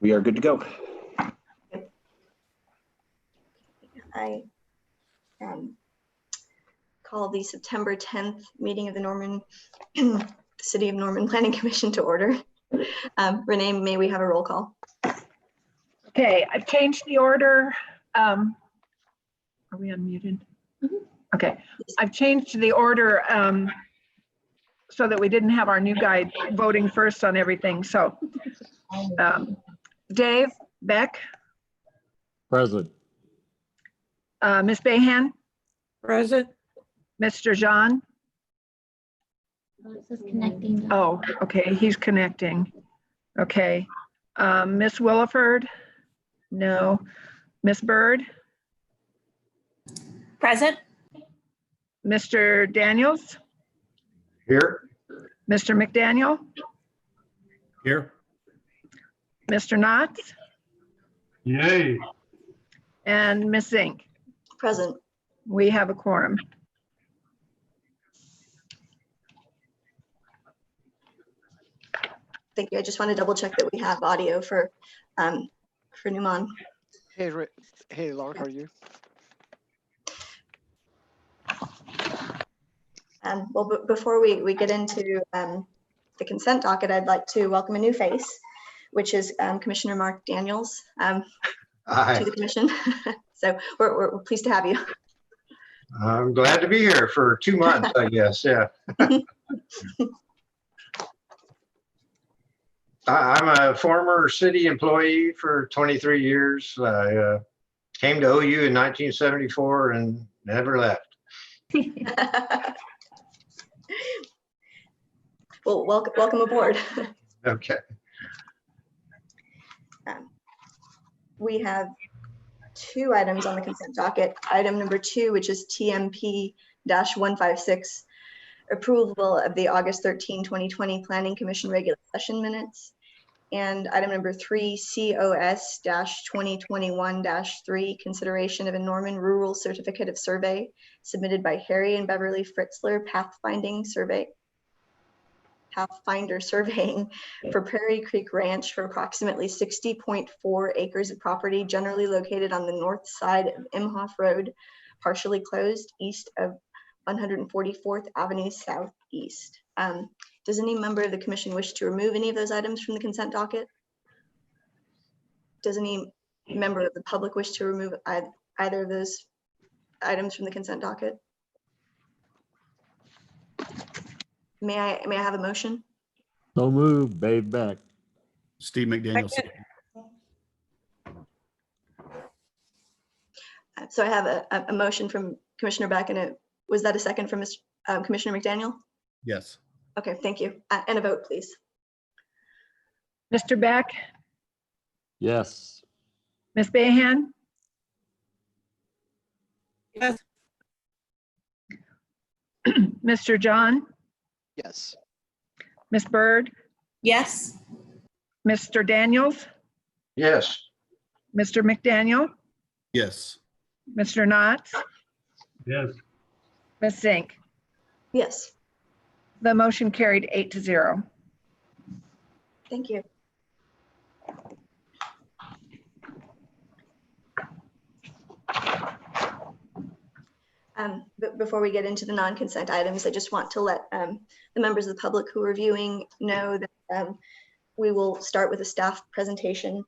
We are good to go. I call the September 10th meeting of the City of Norman Planning Commission to order. Renee, may we have a roll call? Okay, I've changed the order. Are we unmuted? Mm-hmm. Okay, I've changed the order so that we didn't have our new guy voting first on everything. So Dave, Beck, Present. Ms. Bayhan, Present. Mr. Jean. This is connecting. Oh, okay, he's connecting. Okay, Miss Williford, no. Miss Bird, Present. Mr. Daniels, Here. Mr. McDaniel, Here. Mr. Knotts, Yay. and Miss Zink. Present. We have a quorum. Thank you. I just want to double check that we have audio for Numan. Hey, Laura, how are you? Well, before we get into the consent docket, I'd like to welcome a new face, which is Commissioner Mark Daniels to the commission. So we're pleased to have you. I'm glad to be here for 2 months, I guess. Yeah. I'm a former city employee for 23 years. I came to OU in 1974 and never left. Well, welcome aboard. Okay. We have 2 items on the consent docket. Item number 2, which is TMP-156, approval of the August 13, 2020 Planning Commission regular session minutes. And item number 3, COS-2021-3, consideration of a Norman Rural Certificate of Survey submitted by Harry and Beverly Fritzler Pathfinder Surveying for Prairie Creek Ranch for approximately 60.4 acres of property generally located on the north side of Imhoff Road, partially closed east of 144th Avenue Southeast. Does any member of the commission wish to remove any of those items from the consent docket? Does any member of the public wish to remove either of those items from the consent docket? May I have a motion? So moved, Dave Beck. Steve McDaniel. So I have a motion from Commissioner Beck, and was that a second from Commissioner McDaniel? Yes. Okay, thank you. And a vote, please. Mr. Beck, Yes. Ms. Bayhan, Yes. Mr. John, Yes. Miss Bird, Yes. Mr. Daniels, Yes. Mr. McDaniel, Yes. Mr. Knotts, Yes. Ms. Zink. Yes, The motion carried 8-0. thank you. But before we get into the non-consent items, I just want to let the members of the public who are viewing know that we will start with a staff presentation,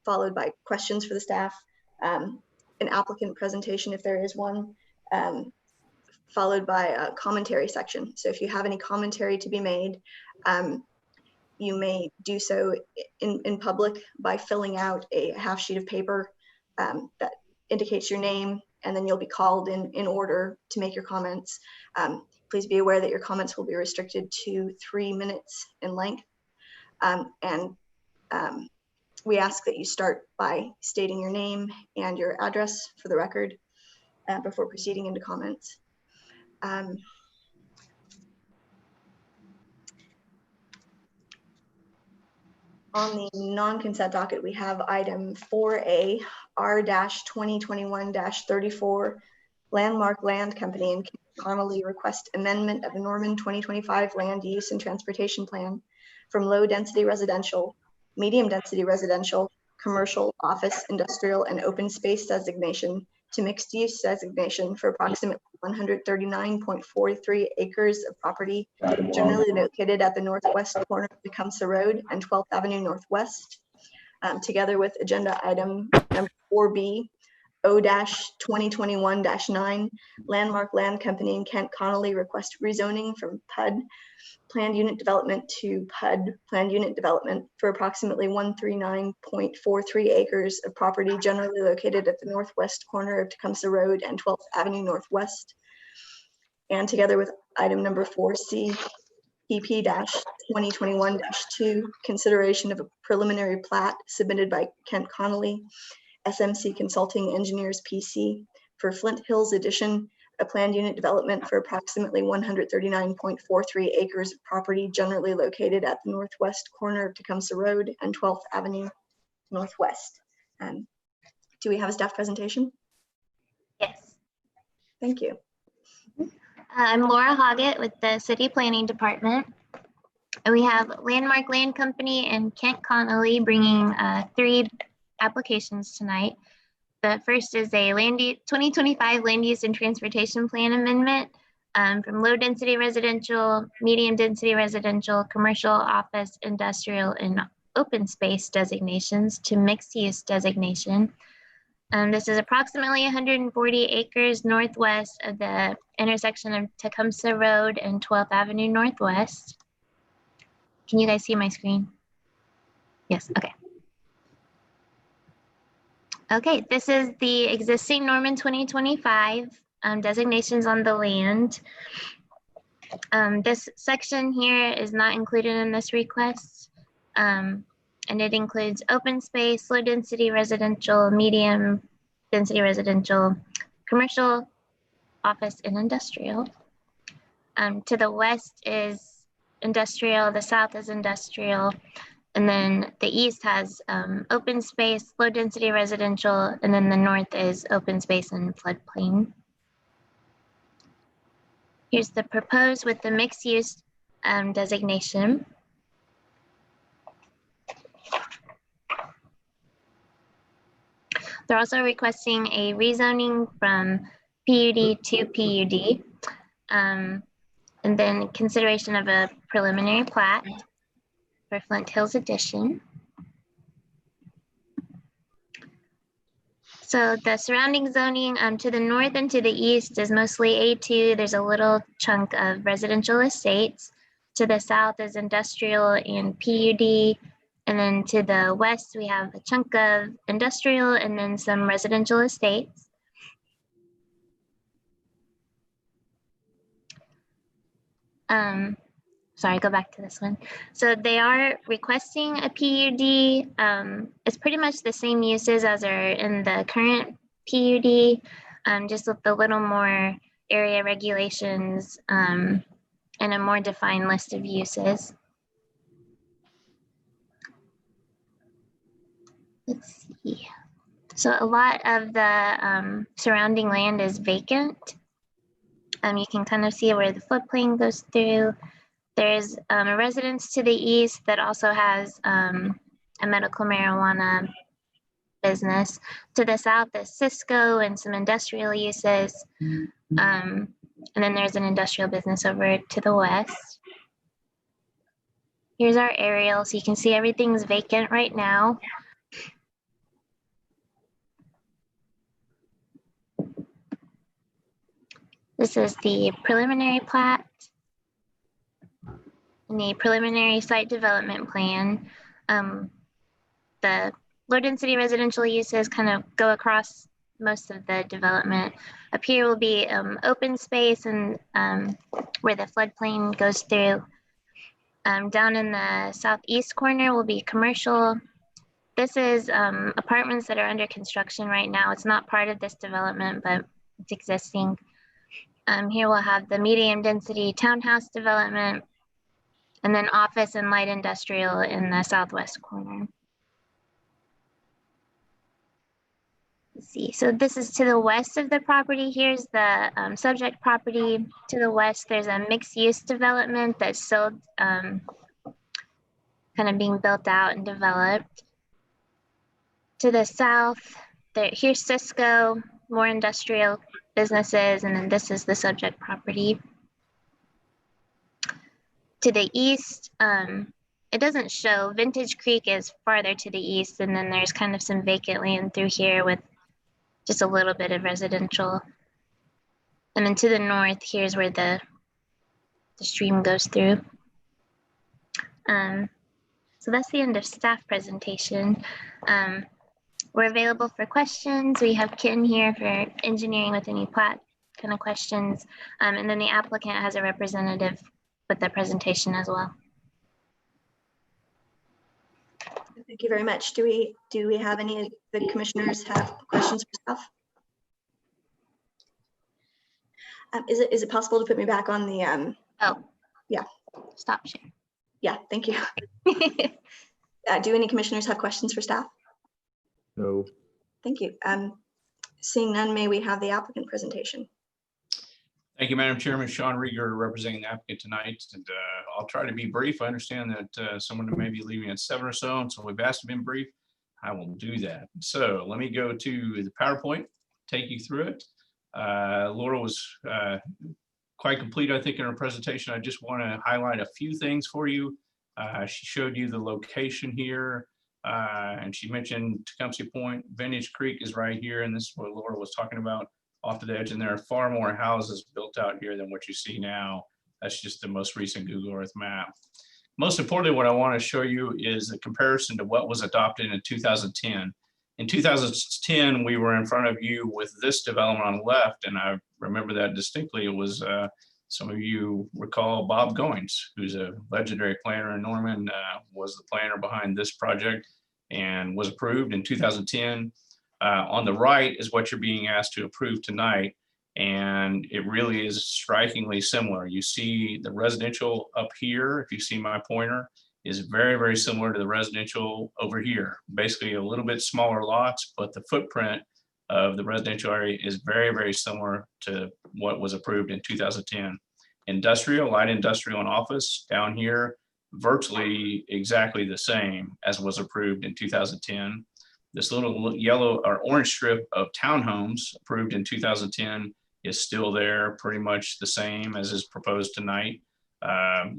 followed by questions for the staff, an applicant presentation if there is one, followed by a commentary section. So if you have any commentary to be made, you may do so in public by filling out a half sheet of paper that indicates your name, and then you'll be called in order to make your comments. Please be aware that your comments will be restricted to 3 minutes in length. We ask that you start by stating your name and your address for the record before proceeding into comments. On the non-consent docket, we have item 4A, R-2021-34, Landmark Land Company and Connolly request amendment of the Norman 2025 Land Use and Transportation Plan from low density residential medium-density residential, commercial, office, industrial, and open space designation to mixed-use designation for approximately 139.43 acres of property generally located at the northwest corner of Tecumseh Road and 12th Avenue Northwest, together with agenda item number 4B, O-2021-9, Landmark Land Company and Kent Connolly request rezoning from PUD planned unit development to PUD planned unit development for approximately 139.43 acres of property generally located at the northwest corner of Tecumseh Road and 12th Avenue Northwest. And together with item number 4C, PP-2021-2, consideration of a preliminary plat submitted by Kent Connolly, SMC Consulting Engineers PC, for Flint Hills Edition, a planned unit development for approximately 139.43 acres of property generally located at the northwest corner of Tecumseh Road and 12th Avenue Northwest. Do we have a staff presentation? Yes. Thank you. I'm Laura Hoggett with the City Planning Department. And we have Landmark Land Company and Kent Connolly bringing 3 applications tonight. The first is a 2025 Land Use and Transportation Plan Amendment from low density residential, medium density residential, commercial, office, industrial, and open space designations to mixed use designation. This is approximately 140 acres northwest of the intersection of Tecumseh Road and 12th Avenue Northwest. Can you guys see my screen? Yes, okay. Okay, this is the existing Norman 2025 designations on the land. This section here is not included in this request, and it includes open space, low density residential, medium density residential, commercial, office, and industrial. To the west is industrial, the south is industrial, and then the east has open space, low density residential, and then the north is open space and floodplain. Here's the proposed with the mixed use designation. They're also requesting a rezoning from PUD to PUD, and then consideration of a preliminary plat for Flint Hills Edition. So the surrounding zoning to the north and to the east is mostly A2. There's a little chunk of residential estates. To the south is industrial and PUD. And then to the west, we have a chunk of industrial and then some residential estates. Sorry, go back to this one. So they are requesting a PUD. It's pretty much the same uses as are in the current PUD, just with a little more area regulations and a more defined list of uses. Let's see. So a lot of the surrounding land is vacant. You can kind of see where the floodplain goes through. There's a residence to the east that also has a medical marijuana business. To the south is Cisco and some industrial uses. And then there's an industrial business over to the west. Here's our aerial, so you can see everything's vacant right now. This is the preliminary plat and the preliminary site development plan. The low density residential uses kind of go across most of the development. Up here will be open space and where the floodplain goes through. Down in the southeast corner will be commercial. This is apartments that are under construction right now. It's not part of this development, but it's existing. Here we'll have the medium density townhouse development and then office and light industrial in the southwest corner. Let's see, so this is to the west of the property. Here's the subject property. To the west, there's a mixed use development that's sold kind of being built out and developed. To the south, here's Cisco, more industrial businesses, and then this is the subject property. To the east, it doesn't show. Vintage Creek is farther to the east, and then there's kind of some vacant land through here with just a little bit of residential. And then to the north, here's where the stream goes through. So that's the end of staff presentation. We're available for questions. We have Ken here for engineering with any plat kind of questions. And then the applicant has a representative with the presentation as well. Thank you very much. Do we have any of the commissioners have questions for staff? Is it possible to put me back on the Oh, yeah. Stop share. Yeah, thank you. Do any commissioners have questions for staff? No. Thank you. Seeing none, may we have the applicant presentation? Thank you, Madam Chairman. Sean Rieger representing the applicant tonight, and I'll try to be brief. I understand that someone may be leaving at 7 or so, and so we've asked to be brief. I will do that. So let me go to the PowerPoint, take you through it. Laura was quite complete, I think, in her presentation. I just want to highlight a few things for you. She showed you the location here, and she mentioned Tecumseh Point. Vintage Creek is right here, and this is what Laura was talking about off to the edge, and there are far more houses built out here than what you see now. That's just the most recent Google Earth map. Most importantly, what I want to show you is a comparison to what was adopted in 2010. In 2010, we were in front of you with this development on the left, and I remember that distinctly. It was, some of you recall Bob Goins, who's a legendary planner in Norman, was the planner behind this project and was approved in 2010. On the right is what you're being asked to approve tonight, and it really is strikingly similar. You see the residential up here, if you see my pointer, is very, very similar to the residential over here. Basically a little bit smaller lots, but the footprint of the residential area is very, very similar to what was approved in 2010. Industrial, light industrial and office down here, virtually exactly the same as was approved in 2010. This little yellow or orange strip of townhomes approved in 2010 is still there, pretty much the same as is proposed tonight.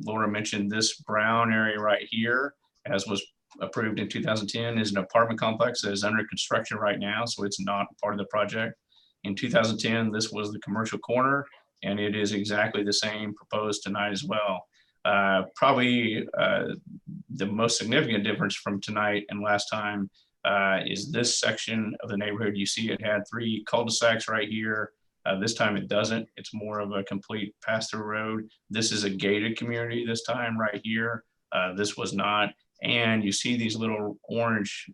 Laura mentioned this brown area right here, as was approved in 2010, is an apartment complex that is under construction right now, so it's not part of the project. In 2010, this was the commercial corner, and it is exactly the same proposed tonight as well. Probably the most significant difference from tonight and last time is this section of the neighborhood. You see it had 3 cul-de-sacs right here. This time it doesn't. It's more of a complete pass-through road. This is a gated community this time right here. This was not. And you see these little orange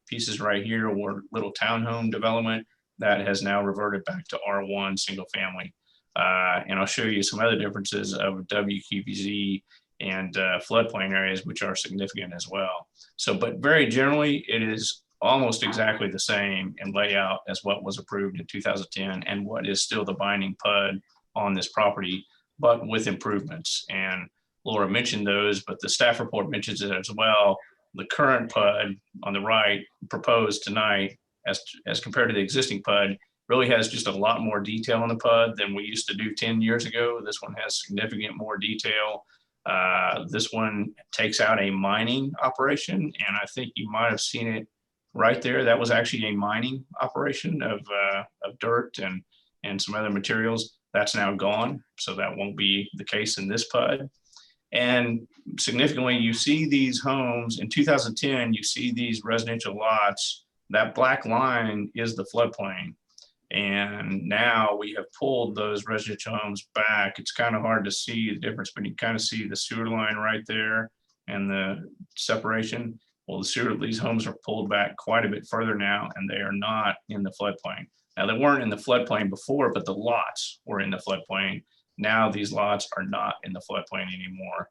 pieces right here, or little townhome development that has now reverted back to R1 single family. And I'll show you some other differences of WQPZ and floodplain areas, which are significant as well. So, but very generally, it is almost exactly the same in layout as what was approved in 2010 and what is still the binding PUD on this property, but with improvements. And Laura mentioned those, but the staff report mentions it as well. The current PUD on the right proposed tonight as compared to the existing PUD really has just a lot more detail on the PUD than we used to do 10 years ago. This one has significant more detail. This one takes out a mining operation, and I think you might have seen it right there. That was actually a mining operation of dirt and some other materials. That's now gone, so that won't be the case in this PUD. And significantly, you see these homes in 2010, you see these residential lots. That black line is the floodplain. And now we have pulled those residential homes back. It's kind of hard to see the difference, but you kind of see the sewer line right there and the separation. Well, these homes are pulled back quite a bit further now, and they are not in the floodplain. Now, they weren't in the floodplain before, but the lots were in the floodplain. Now these lots are not in the floodplain anymore.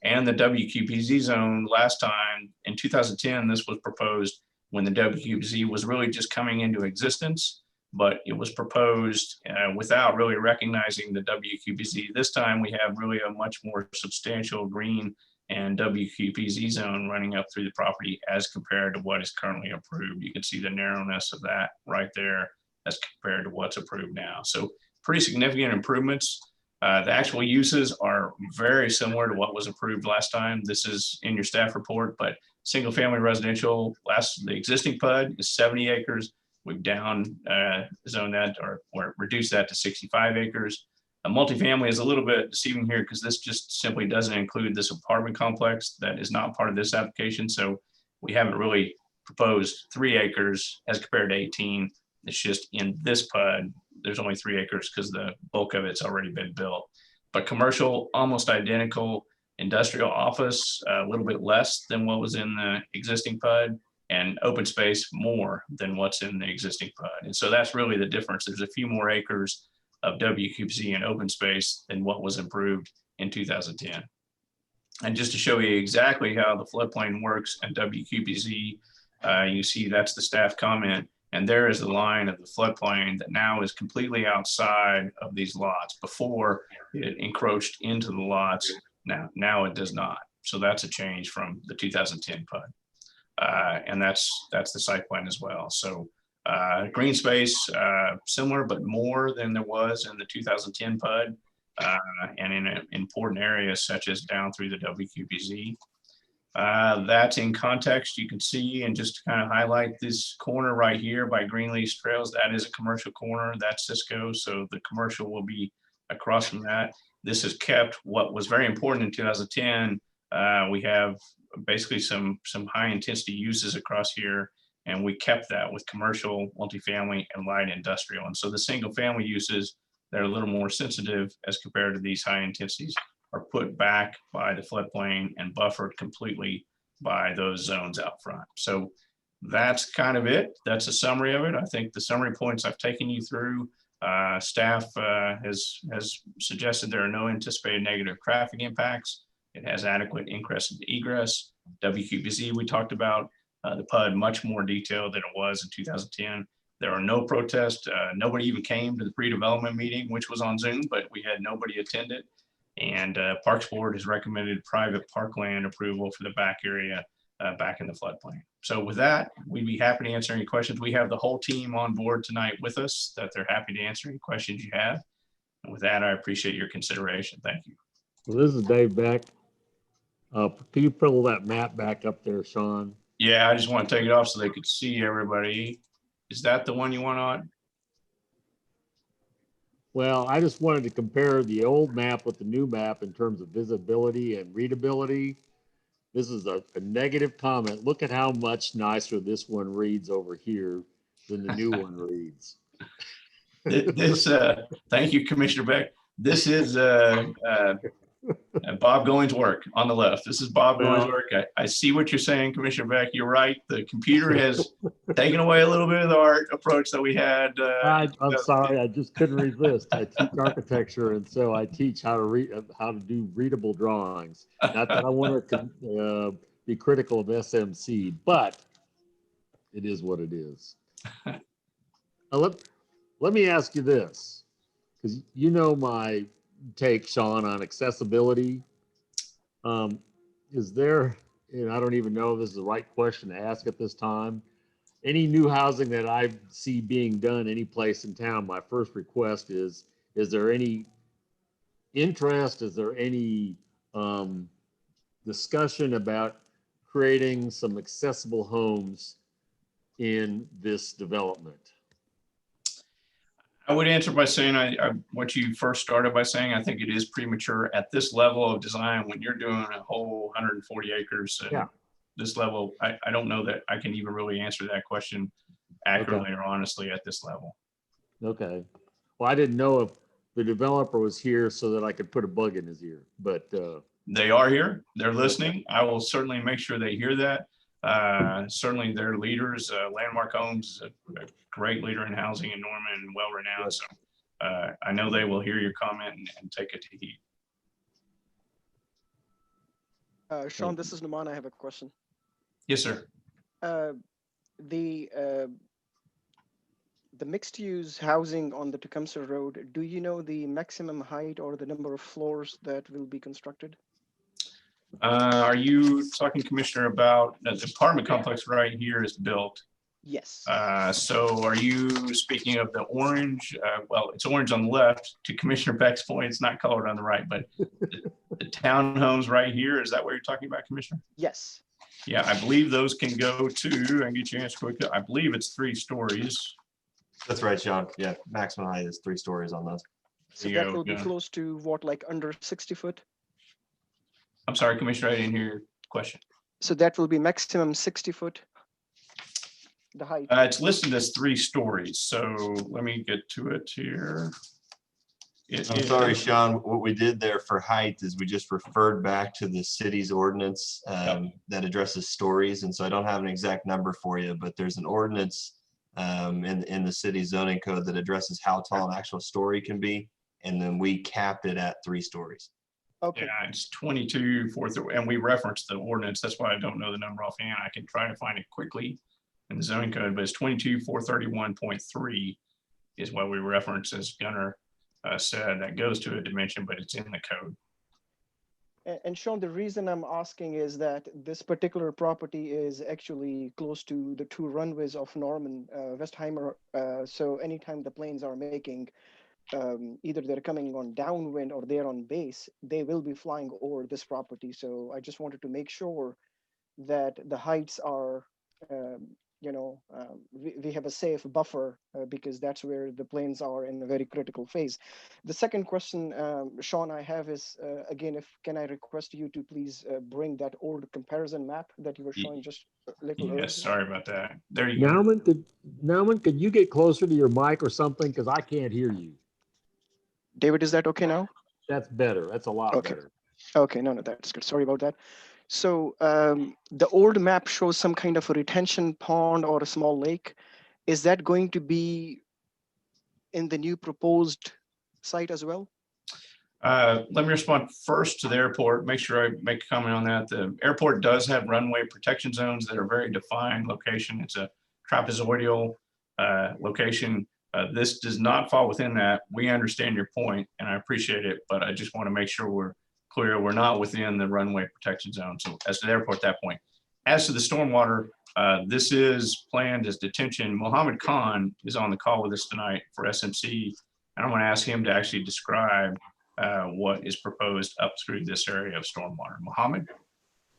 And the WQPZ zone, last time in 2010, this was proposed when the WQPZ was really just coming into existence, but it was proposed without really recognizing the WQPZ. This time we have really a much more substantial green and WQPZ zone running up through the property as compared to what is currently approved. You can see the narrowness of that right there as compared to what's approved now. So pretty significant improvements. The actual uses are very similar to what was approved last time. This is in your staff report, but single family residential, the existing PUD is 70 acres. We've down zoned that or reduced that to 65 acres. A multifamily is a little bit deceiving here because this just simply doesn't include this apartment complex that is not part of this application. So we haven't really proposed 3 acres as compared to 18. It's just in this PUD, there's only 3 acres because the bulk of it's already been built. But commercial, almost identical. Industrial office, a little bit less than what was in the existing PUD, and open space more than what's in the existing PUD. And so that's really the difference. There's a few more acres of WQPZ and open space than what was improved in 2010. And just to show you exactly how the floodplain works and WQPZ, you see that's the staff comment. And there is the line of the floodplain that now is completely outside of these lots. Before it encroached into the lots, now it does not. So that's a change from the 2010 PUD. And that's the site plan as well. So green space, similar, but more than there was in the 2010 PUD, and in important areas such as down through the WQPZ. That's in context, you can see, and just to kind of highlight this corner right here by Greenleaf Trails, that is a commercial corner, that's Cisco, so the commercial will be across from that. This has kept what was very important in 2010. We have basically some high intensity uses across here, and we kept that with commercial, multifamily, and light industrial. And so the single family uses that are a little more sensitive as compared to these high intensities are put back by the floodplain and buffered completely by those zones out front. So that's kind of it. That's a summary of it. I think the summary points I've taken you through. Staff has suggested there are no anticipated negative traffic impacts. It has adequate ingress and egress. WQPZ we talked about. The PUD much more detailed than it was in 2010. There are no protests. Nobody even came to the pre-development meeting, which was on Zoom, but we had nobody attend it. And Parks Board has recommended private parkland approval for the back area back in the floodplain. So with that, we'd be happy to answer any questions. We have the whole team on board tonight with us that they're happy to answer any questions you have. And with that, I appreciate your consideration. Thank you. Well, this is Dave Beck. Can you pull that map back up there, Sean? Yeah, I just want to take it off so they could see everybody. Is that the one you want on? Well, I just wanted to compare the old map with the new map in terms of visibility and readability. This is a negative comment. Look at how much nicer this one reads over here than the new one reads. Thank you, Commissioner Beck. This is Bob Going's work on the left. This is Bob Going's work. I see what you're saying, Commissioner Beck. You're right. The computer has taken away a little bit of the art approach that we had. I'm sorry, I just couldn't resist. I teach architecture, and so I teach how to do readable drawings. Not that I want to be critical of SMC, but it is what it is. Let me ask you this, because you know my take, Sean, on accessibility. Is there, and I don't even know if this is the right question to ask at this time, any new housing that I see being done any place in town, my first request is there any interest, is there any discussion about creating some accessible homes in this development? I would answer by saying what you first started by saying. I think it is premature at this level of design when you're doing a whole 140 acres. Yeah. This level, I don't know that I can even really answer that question accurately or honestly at this level. Okay. Well, I didn't know if the developer was here so that I could put a bug in his ear, but they are here. They're listening. I will certainly make sure they hear that. Certainly their leaders, Landmark Homes, a great leader in housing in Norman and well-renowned. So I know they will hear your comment and take it to heed. Sean, this is Numan. I have a question. Yes, sir. The mixed-use housing on the Tecumseh Road, do you know the maximum height or the number of floors that will be constructed? Are you talking, Commissioner, about the apartment complex right here is built? Yes. So are you speaking of the orange? Well, it's orange on the left. To Commissioner Beck's point, it's not colored on the right, but the townhomes right here, is that what you're talking about, Commissioner? Yes. Yeah, I believe those can go to, and get your answer quickly. I believe it's 3 stories. That's right, Sean. Yeah, maximum height is 3 stories on those. So There you that go, will be yeah. close to what, like under 60 foot? I'm sorry, Commissioner, I didn't hear your question. So that will be maximum 60 foot, the height. It's listed as 3 stories, so let me get to it here. I'm sorry, Sean. What we did there for height is we just referred back to the city's ordinance that addresses stories. And so I don't have an exact number for you, but there's an ordinance in the city zoning code that addresses how tall an actual story can be. And then we capped it at 3 stories. Okay. Yeah, it's 22,430, and we referenced the ordinance. That's why I don't know the number offhand. I can try to find it quickly in the zoning code, but it's 22,431.3 is what we reference, as Gunnar said. That goes to a dimension, but it's in the code. And Sean, the reason I'm asking is that this particular property is actually close to the 2 runways of Norman, Westheimer. So anytime the planes are making, either they're coming on downwind or they're on base, they will be flying over this property. So I just wanted to make sure that the heights are, we have a safe buffer because that's where the planes are in a very critical phase. The second question, Sean, I have is, again, can I request you to please bring that old comparison map that you were showing just a little earlier? Yes, sorry about that. There you go. Nauman, could you get closer to your mic or something? Because I can't hear you. David, is that okay now? That's better. That's a lot better. Okay, no, that's good. Sorry about that. So the old map shows some kind of a retention pond or a small lake. Is that going to be in the new proposed site as well? Let me respond first to the airport. Make sure I make a comment on that. The airport does have runway protection zones that are very defined location. It's a trapezoidal location. This does not fall within that. We understand your point, and I appreciate it, but I just want to make sure we're clear. We're not within the runway protection zone. So as to the airport at that point. As to the stormwater, this is planned as detention. Mohammed Khan is on the call with us tonight for SMC, and I'm going to ask him to actually describe what is proposed up through this area of stormwater. Mohammed?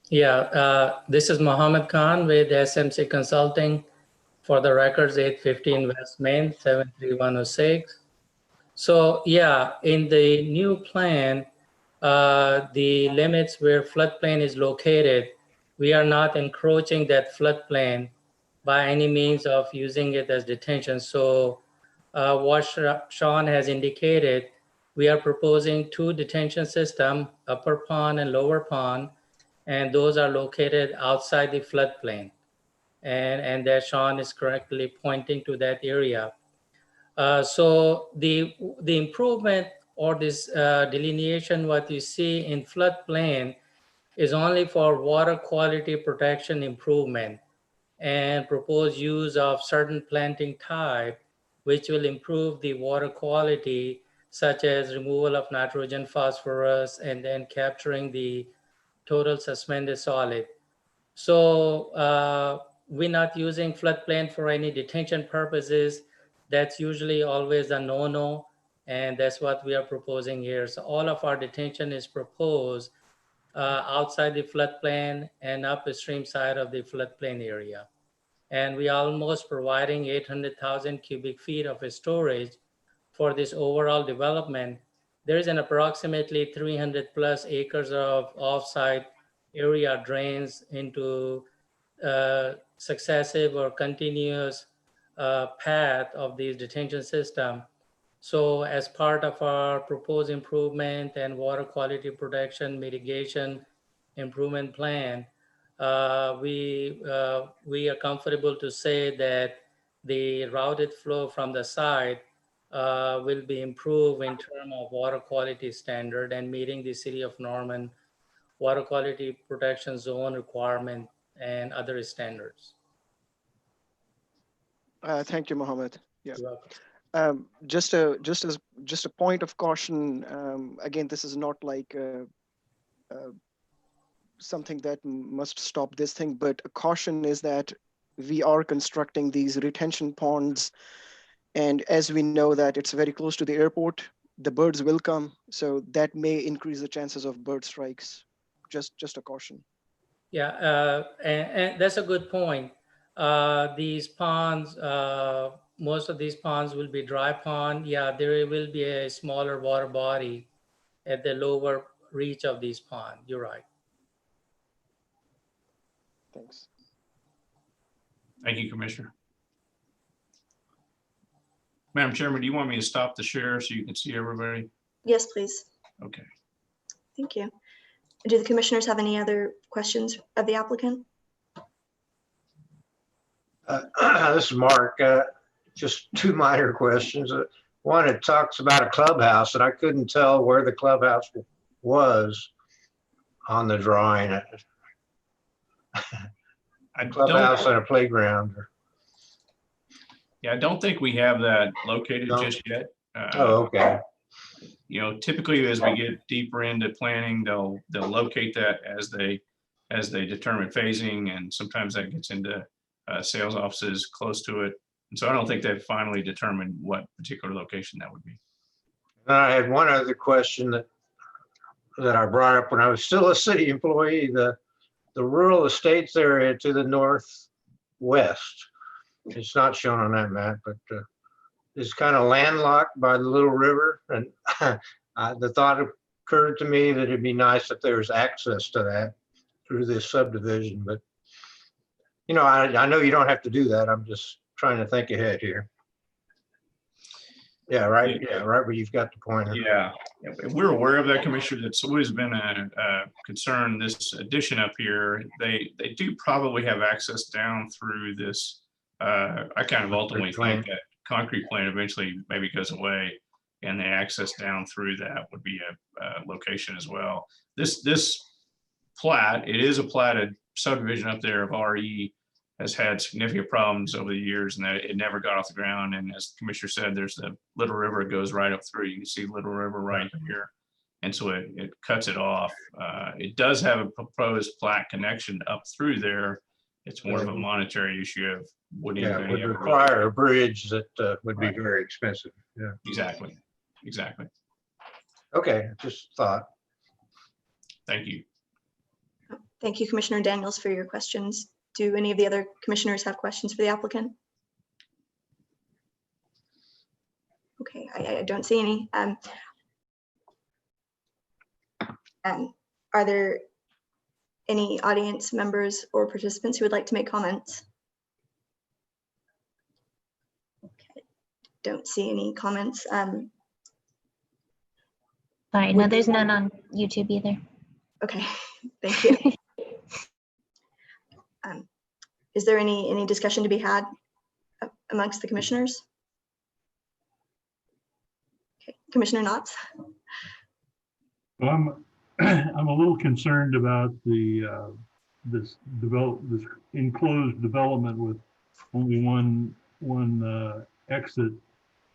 Yeah, this is Mohammed Khan with SMC Consulting. For the records, 815 West Main, 73106. So yeah, in the new plan, the limits where floodplain is located, we are not encroaching that floodplain by any means of using it as detention. So what Sean has indicated, we are proposing 2 detention systems, upper pond and lower pond, and those are located outside the floodplain. And that Sean is correctly pointing to that area. So the improvement or this delineation, what you see in floodplain is only for water quality protection improvement and proposed use of certain planting type, which will improve the water quality, such as removal of nitrogen, phosphorus, and then capturing the total suspended solid. So we're not using floodplain for any detention purposes. That's usually always a no-no, and that's what we are proposing here. So all of our detention is proposed outside the floodplain and upstream side of the floodplain area. And we are almost providing 800,000 cubic feet of storage for this overall development. There is an approximately 300 plus acres of offsite area drains into successive or continuous path of these detention system. So as part of our proposed improvement and water quality protection mitigation improvement plan, we are comfortable to say that the routed flow from the site will be improved in terms of water quality standard and meeting the City of Norman water quality protection zone requirement and other standards. Thank you, Mohammed. Yeah. You're welcome. Just a point of caution. Again, this is not like something that must stop this thing, but a caution is that we are constructing these retention ponds. And as we know that it's very close to the airport, the birds will come. So that may increase the chances of bird strikes. Just a caution. Yeah, and that's a good point. These ponds, most of these ponds will be dry pond. Yeah, there will be a smaller water body at the lower reach of these ponds. You're right. Thanks. Thank you, Commissioner. Madam Chairman, do you want me to stop the share so you can see everybody? Yes, please. Okay. Thank you. Do the commissioners have any other questions of the applicant? This is Mark. Just two minor questions. One, it talks about a clubhouse, and I couldn't tell where the clubhouse was on the drawing. I Clubhouse don't, and a playground. yeah, I don't think we have that located No? just yet. Oh, okay. You know, typically as we get deeper into planning, they'll locate that as they determine phasing, and sometimes that gets into sales offices close to it. And so I don't think they've finally determined what particular location that would be. I had one other question that I brought up when I was still a city employee. The rural estates area to the northwest. It's not shown on that map, but is kind of landlocked by the little river. And the thought occurred to me that it'd be nice if there was access to that through this subdivision. But, you know, I know you don't have to do that. I'm just trying to think ahead here. Yeah, right. Yeah, right where you've got the pointer. Yeah, we're aware of that, Commissioner. That's always been a concern. This addition up here, they do probably have access down through this. I kind of ultimately think that concrete plant eventually maybe goes away, and the access down through that would be a location as well. This plat, it is a platted subdivision up there of RE, has had significant problems over the years, and that it never got off the ground. And as the Commissioner said, there's the Little River goes right up through. You can see Little River right here. And so it cuts it off. It does have a proposed plat connection up through there. It's more of a monetary issue of would it would require a bridge that would be very expensive. Yeah, exactly. Exactly. Okay, just thought. Thank you. Thank you, Commissioner Daniels, for your questions. Do any of the other commissioners have questions for the applicant? Okay, I don't see any. Are there any audience members or participants who would like to make comments? Okay, don't see any comments. Sorry, no, there's none on YouTube either. Okay, thank you. Is there any discussion to be had amongst the commissioners? Okay, Commissioner Knotts. Well, I'm a little concerned about the this enclosed development with only one exit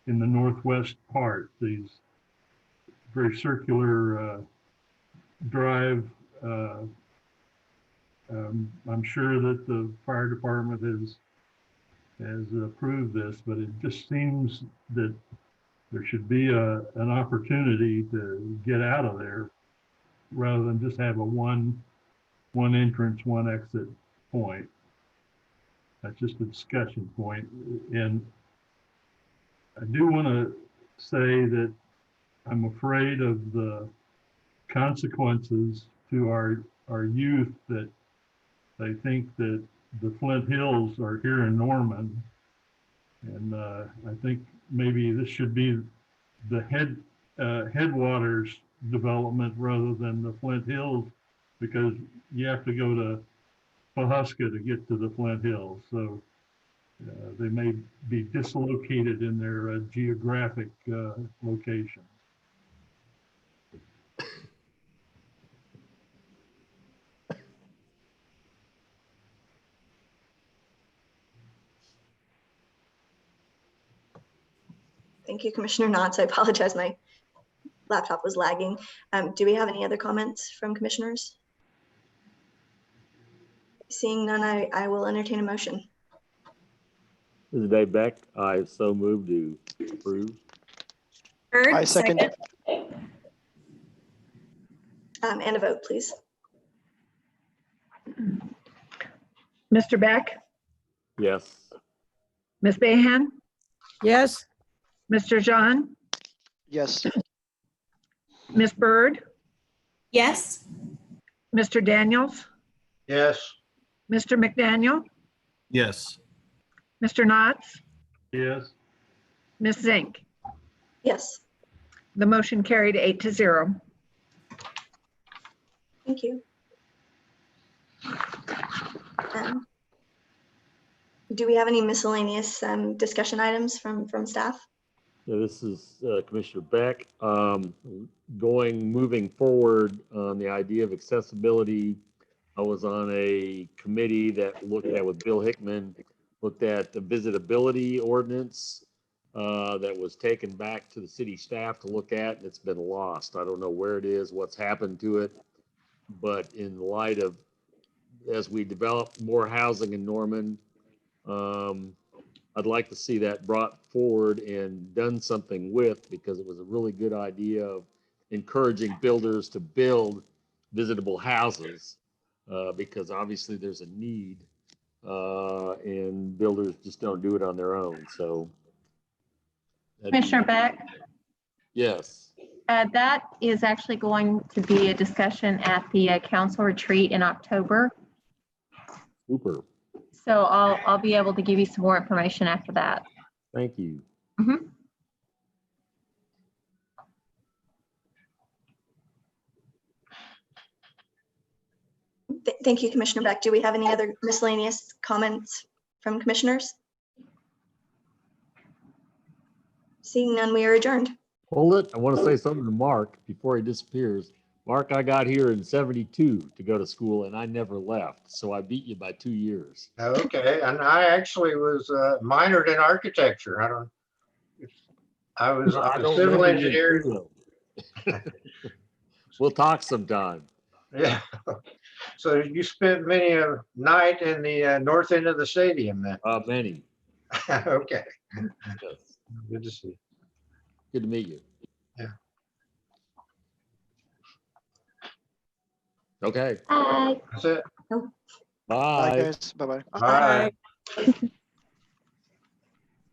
in the northwest part. These very circular drive. I'm sure that the fire department has approved this, but it just seems that there should be an opportunity to get out of there rather than just have a one entrance, one exit point. That's just a discussion point. And I do want to say that I'm afraid of the consequences to our youth that they think that the Flint Hills are here in Norman. And I think maybe this should be the headwaters development rather than the Flint Hills, because you have to go to Pawhuska to get to the Flint Hills. So they may be dislocated in their geographic location. Thank you, Commissioner Knotts. I apologize, my laptop was lagging. Do we have any other comments from commissioners? Seeing none, I will entertain a motion. This is Dave Beck. I so move to approve. Bird, I second. And a vote, please. Mr. Beck, Yes. Ms. Bayhan, Yes. Mr. John, Yes. Ms. Byrd, Yes. Mr. Daniels, Yes. Mr. McDaniel, Yes. Mr. Knotts, yes, Ms. Zink. Yes, The motion carried 8-0. thank you. Do we have any miscellaneous discussion items from staff? Yeah, this is Commissioner Beck. Moving forward on the idea of accessibility, I was on a committee that looked at, with Bill Hickman, looked at the visitability ordinance that was taken back to the city staff to look at, and it's been lost. I don't know where it is, what's happened to it. But in light of, as we develop more housing in Norman, I'd like to see that brought forward and done something with, because it was a really good idea of encouraging builders to build visitable houses, because obviously there's a need, and builders just don't do it on their own. So. Commissioner Beck, Yes. that is actually going to be a discussion at the council retreat in October. Super. So I'll be able to give you some more information after that. Thank you. Mhm. Thank you, Commissioner Beck. Do we have any other miscellaneous comments from commissioners? Seeing none, we are adjourned. Hold it. I want to say something to Mark before he disappears. Mark, I got here in 72 to go to school and I never left. So I beat you by 2 years. Okay, and I actually was minored in architecture. I was I a don't civil remember you engineer. too, though. We'll talk sometime. Yeah. So you spent many a night in the north end of the stadium then? Many. Okay, Yes. good to see you. Good to meet you. Yeah. Okay. Bye. That's it. Bye, Bye. guys. Bye-bye. Bye.